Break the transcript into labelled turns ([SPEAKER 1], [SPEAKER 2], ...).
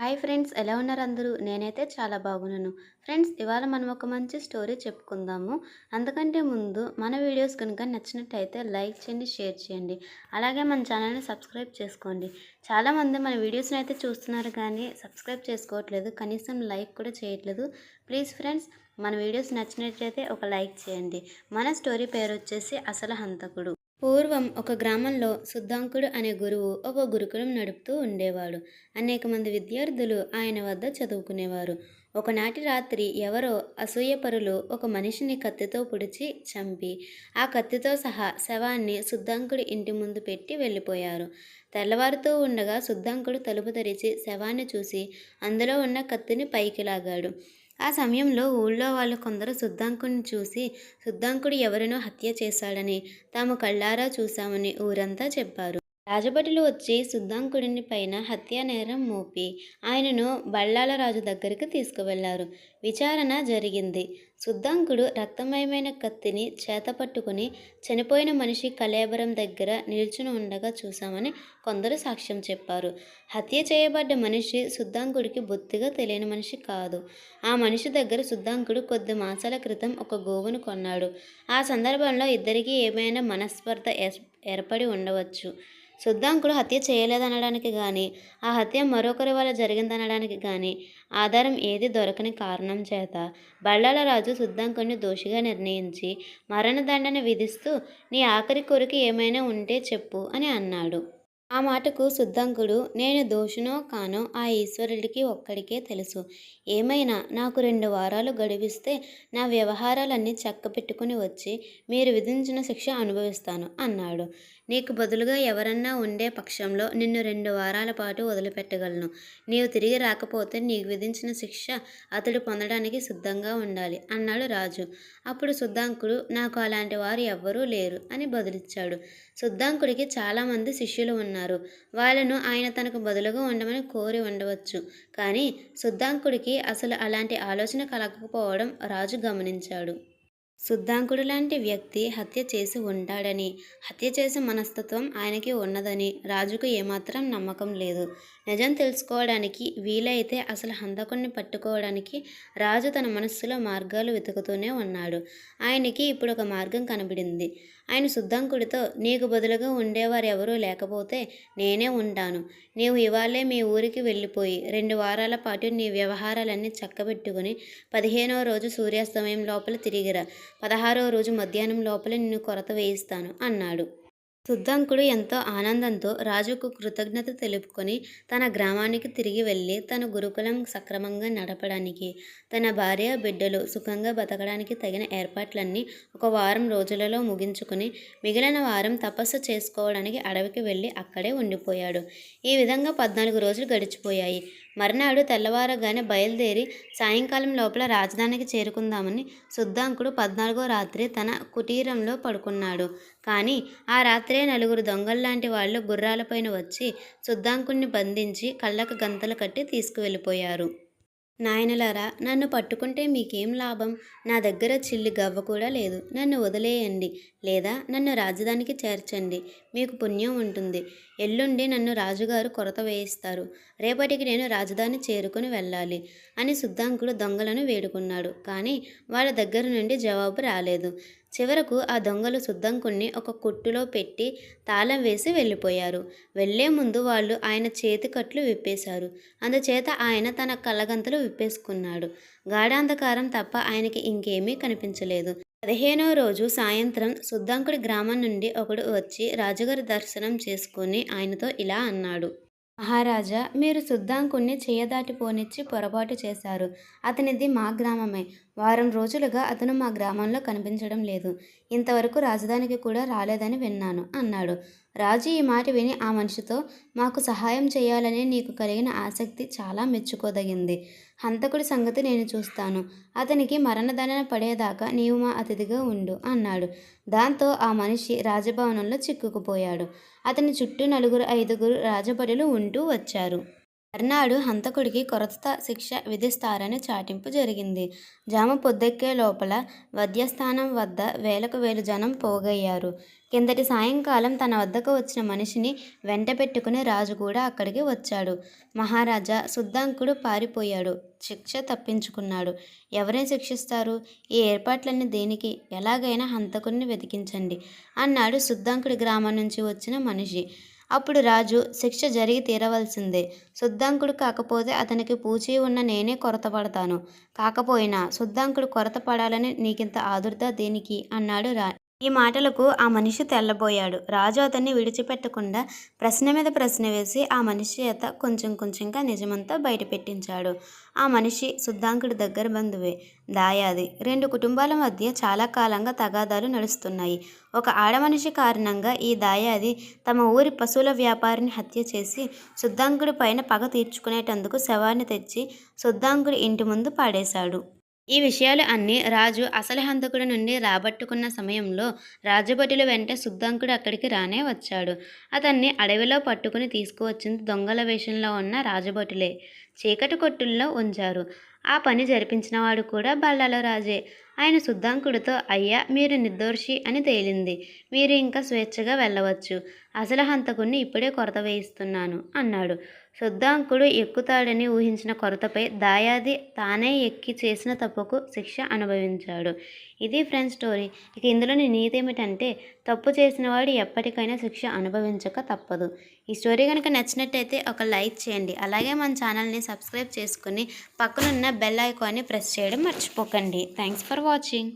[SPEAKER 1] Hi friends, ఎలా ఉన్నారు అందరూ? నేనైతే చాలా బాగున్నాను. ఫ్రెండ్స్, ఇవాళ మనం ఒక మంచి స్టోరీ చెప్పుకుందాము. అంతకంటే ముందు మన వీడియోస్ కనుక నచ్చినట్టయితే లైక్ చేయండి, షేర్ చేయండి. అలాగే మన ఛానల్ని సబ్స్క్రైబ్ చేసుకోండి. చాలామంది మన వీడియోస్ని అయితే చూస్తున్నారు కానీ సబ్స్క్రైబ్ చేసుకోవట్లేదు, కనీసం లైక్ కూడా చేయట్లేదు. ప్లీజ్ ఫ్రెండ్స్, మన వీడియోస్ నచ్చినట్లయితే ఒక లైక్ చేయండి. మన స్టోరీ పేరు వచ్చేసి అసలు హంతకుడు. పూర్వం ఒక గ్రామంలో సుద్దాంకుడు అనే గురువు ఒక గురుకులం నడుపుతూ ఉండేవాడు. అనేక మంది విద్యార్థులు ఆయన వద్ద చదువుకునేవారు. ఒకనాటి రాత్రి ఎవరో అసూయపరులు ఒక మనిషిని కత్తితో పొడిచి చంపి ఆ కత్తితో సహా శవాన్ని సుద్దాంకుడి ఇంటి ముందు పెట్టి వెళ్ళిపోయారు. తెల్లవారుతూ ఉండగా సుద్దాంకుడు తలుపు తెరిచి శవాన్ని చూసి అందులో ఉన్న కత్తిని పైకి లాగాడు. ఆ సమయంలో ఊళ్ళో వాళ్ళు కొందరు సుద్దాంకుడిని చూసి సుద్దాంకుడు ఎవరినో హత్య చేశాడని తాము కళ్ళారా చూశామని ఊరంతా చెప్పారు. రాజభటులు వచ్చి సుద్దాంకుడిని పైన హత్యా నేరం మోపి ఆయనను బళ్ళాల రాజు దగ్గరికి తీసుకువెళ్లారు. విచారణ జరిగింది. సుద్దాంకుడు రక్తమయమైన కత్తిని చేతపట్టుకుని చనిపోయిన మనిషి కళేబరం దగ్గర నిల్చుని ఉండగా చూశామని కొందరు సాక్ష్యం చెప్పారు. హత్య చేయబడ్డ మనిషి సుద్దాంకుడికి బొత్తిగా తెలియని మనిషి కాదు. ఆ మనిషి దగ్గర సుద్దాంకుడు కొద్ది మాసాల క్రితం ఒక గోవును కొన్నాడు. ఆ సందర్భంలో ఇద్దరికీ ఏమైనా మనస్పర్ధ ఏర్పడి ఉండవచ్చు. సుద్దాంకుడు హత్య చేయలేదనడానికి కానీ ఆ హత్య మరొకరి వల్ల జరిగిందనడానికి కానీ ఆధారం ఏది దొరకని కారణం చేత బళ్ళాల రాజు సుద్దాంకుడిని దోషిగా నిర్ణయించి మరణదండన విధిస్తూ నీ ఆఖరి కోరిక ఏమైనా ఉంటే చెప్పు అని అన్నాడు. ఆ మాటకు సుద్దాంకుడు నేను దోషినో కానో ఆ ఈశ్వరుడికి ఒక్కడికే తెలుసు. ఏమైనా నాకు 2 వారాలు గడువిస్తే నా వ్యవహారాలన్నీ చక్కపెట్టుకుని వచ్చి మీరు విధించిన శిక్ష అనుభవిస్తాను అన్నాడు. నీకు బదులుగా ఎవరన్నా ఉండే పక్షంలో నిన్ను 2 వారాల పాటు వదిలిపెట్టగలను. నీవు తిరిగి రాకపోతే నీకు విధించిన శిక్ష అతడు పొందడానికి సిద్ధంగా ఉండాలి అన్నాడు రాజు. అప్పుడు సుద్దాంకుడు నాకు అలాంటి వారు ఎవ్వరూ లేరు అని బదులిచ్చాడు. సుద్దాంకుడికి చాలామంది శిష్యులు ఉన్నారు. వాళ్ళను ఆయన తనకు బదులుగా ఉండమని కోరి ఉండవచ్చు. కానీ సుద్దాంకుడికి అసలు అలాంటి ఆలోచన కలగకపోవడం రాజు గమనించాడు. సుద్దాంకుడు లాంటి వ్యక్తి హత్య చేసి ఉంటాడని, హత్య చేసే మనస్తత్వం ఆయనకి ఉన్నదని రాజుకు ఏమాత్రం నమ్మకం లేదు. నిజం తెలుసుకోవడానికి వీలైతే అసలు హంతకుడిని పట్టుకోవడానికి రాజు తన మనస్సులో మార్గాలు వెతుకుతూనే ఉన్నాడు. ఆయనకి ఇప్పుడు ఒక మార్గం కనబడింది. ఆయన సుద్దాంకుడితో నీకు బదులుగా ఉండేవారు ఎవరూ లేకపోతే నేనే ఉంటాను. నీవు ఇవాళే మీ ఊరికి వెళ్ళిపోయి 2 వారాల పాటు నీ వ్యవహారాలన్నీ చక్కబెట్టుకుని 15వ రోజు సూర్యాస్తమయం లోపల తిరిగిరా. 16వ రోజు మధ్యాహ్నం లోపల నిన్ను కొరత వేయిస్తాను అన్నాడు. సుద్దాంకుడు ఎంతో ఆనందంతో రాజుకు కృతజ్ఞత తెలుపుకొని తన గ్రామానికి తిరిగి వెళ్ళి తన గురుకులం సక్రమంగా నడపడానికి, తన భార్య బిడ్డలు సుఖంగా బతకడానికి తగిన ఏర్పాట్లన్నీ ఒక వారం రోజులలో ముగించుకుని మిగిలిన వారం తపస్సు చేసుకోవడానికి అడవికి వెళ్ళి అక్కడే ఉండిపోయాడు. ఈ విధంగా 14 రోజులు గడిచిపోయాయి. మర్నాడు తెల్లవారగానే బయలుదేరి సాయంకాలం లోపల రాజధానికి చేరుకుందామని సుద్దాంకుడు 14వ రాత్రి తన కుటీరంలో పడుకున్నాడు. కానీ ఆ రాత్రే నలుగురు దొంగల్లాంటి వాళ్ళు గుర్రాలపైన వచ్చి సుద్దాంకుడిని బంధించి కళ్ళకు గంతలు కట్టి తీసుకువెళ్ళిపోయారు. నాయనలారా, నన్ను పట్టుకుంటే మీకేం లాభం? నా దగ్గర చిల్లి గవ్వ కూడా లేదు. నన్ను వదిలేయండి, లేదా నన్ను రాజధానికి చేర్చండి. మీకు పుణ్యం ఉంటుంది. ఎల్లుండి నన్ను రాజుగారు కొరత వేయిస్తారు. రేపటికి నేను రాజధాని చేరుకుని వెళ్ళాలి అని సుద్దాంకుడు దొంగలను వేడుకున్నాడు. కానీ వాళ్ళ దగ్గర నుండి జవాబు రాలేదు. చివరకు ఆ దొంగలు సుద్దాంకుణ్ణి ఒక కొట్టులో పెట్టి తాళం వేసి వెళ్ళిపోయారు. వెళ్లే ముందు వాళ్ళు ఆయన చేతి కట్లు విప్పేశారు. అందుచేత ఆయన తన కళ్ళగంతలు విప్పేసుకున్నాడు. గాఢాంధకారం తప్ప ఆయనకి ఇంకేమీ కనిపించలేదు. 15వ రోజు సాయంత్రం సుద్దాంకుడి గ్రామం నుండి ఒకడు వచ్చి రాజుగారి దర్శనం చేసుకుని ఆయనతో ఇలా అన్నాడు. మహారాజా, మీరు సుద్దాంకుణ్ణి చేయదాటిపోనిచ్చి పొరపాటు చేశారు. అతనిది మా గ్రామమే. వారం రోజులుగా అతను మా గ్రామంలో కనిపించడం లేదు. ఇంతవరకు రాజధానికి కూడా రాలేదని విన్నాను అన్నాడు. రాజు ఈ మాట విని ఆ మనిషితో మాకు సహాయం చేయాలని నీకు కలిగిన ఆసక్తి చాలా మెచ్చుకోదగింది. హంతకుడి సంగతి నేను చూస్తాను. అతనికి మరణదండన పడేదాకా నీవు మా అతిథిగా ఉండు అన్నాడు. దాంతో ఆ మనిషి రాజభవనంలో చిక్కుకుపోయాడు. అతని చుట్టూ 4, 5 రాజభటులు ఉంటూ వచ్చారు. మర్నాడు హంతకుడికి కొరత శిక్ష విధిస్తారని చాటింపు జరిగింది. జామ పొద్దెక్కే లోపల వధ్యస్థానం వద్ద వేలకు వేలు జనం పోగయ్యారు. కిందటి సాయంకాలం తన వద్దకు వచ్చిన మనిషిని వెంట పెట్టుకుని రాజు కూడా అక్కడికి వచ్చాడు. మహారాజా, శుద్ధాంకుడు పారిపోయాడు, శిక్ష తప్పించుకున్నాడు. ఎవరిని శిక్షిస్తారు? ఈ ఏర్పాట్లన్నీ దేనికి? ఎలాగైనా హంతకుడిని వెతికించండి అన్నాడు శుద్ధాంకుడి గ్రామం నుంచి వచ్చిన మనిషి. అప్పుడు రాజు, శిక్ష జరిగి తీరవలసిందే. శుద్ధాంకుడు కాకపోతే అతనికి పూచీ ఉన్న నేనే కొరత పడతాను. కాకపోయినా శుద్ధాంకుడు కొరత పడాలని నీకింత ఆదుర్దా దేనికి అన్నాడు ఈ మాటలకు ఆ మనిషి తెల్లబోయాడు. రాజు అతన్ని విడిచిపెట్టకుండా ప్రశ్న మీద ప్రశ్న వేసి ఆ మనిషి చేత కొంచెం కొంచెంగా నిజమంతా బయటపెట్టించాడు. ఆ మనిషి శుద్ధాంకుడి దగ్గర బంధువే, దాయాది. 2 కుటుంబాల మధ్య చాలా కాలంగా తగాదాలు నడుస్తున్నాయి. ఒక ఆడమనిషి కారణంగా ఈ దాయాది తమ ఊరి పశువుల వ్యాపారిని హత్య చేసి శుద్ధాంకుడి పైన పగ తీర్చుకునేటందుకు శవాన్ని తెచ్చి శుద్ధాంకుడి ఇంటి ముందు పాడేశాడు. ఈ విషయాలు అన్నీ రాజు అసలు హంతకుడి నుండి రాబట్టుకున్న సమయంలో రాజభటుల వెంట శుద్ధాంకుడు అక్కడికి రానే వచ్చాడు. అతన్ని అడవిలో పట్టుకుని తీసుకువచ్చింది దొంగల వేషంలో ఉన్న రాజభటులే. చీకటి కొట్టుల్లో ఉంచారు. ఆ పని జరిపించినవాడు కూడా బల్లాల రాజే. ఆయన శుద్ధాంకుడితో, అయ్యా, మీరు నిర్దోషి అని తేలింది. మీరు ఇంకా స్వేచ్ఛగా వెళ్ళవచ్చు. అసలు హంతకుడిని ఇప్పుడే కొరత వేయిస్తున్నాను అన్నాడు. శుద్ధాంకుడు ఎక్కుతాడని ఊహించిన కొరతపై దాయాది తానే ఎక్కి చేసిన తప్పుకు శిక్ష అనుభవించాడు. ఇది ఫ్రెండ్స్ స్టోరీ. ఇక ఇందులోని నీతి ఏమిటంటే, తప్పు చేసినవాడు ఎప్పటికైనా శిక్ష అనుభవించక తప్పదు. ఈ స్టోరీ కనుక నచ్చినట్టయితే ఒక లైక్ చేయండి. అలాగే మన ఛానల్ని సబ్స్క్రైబ్ చేసుకుని పక్కనున్న బెల్ ఐకాన్ని ప్రెస్ చేయడం మర్చిపోకండి. Thanks for watching.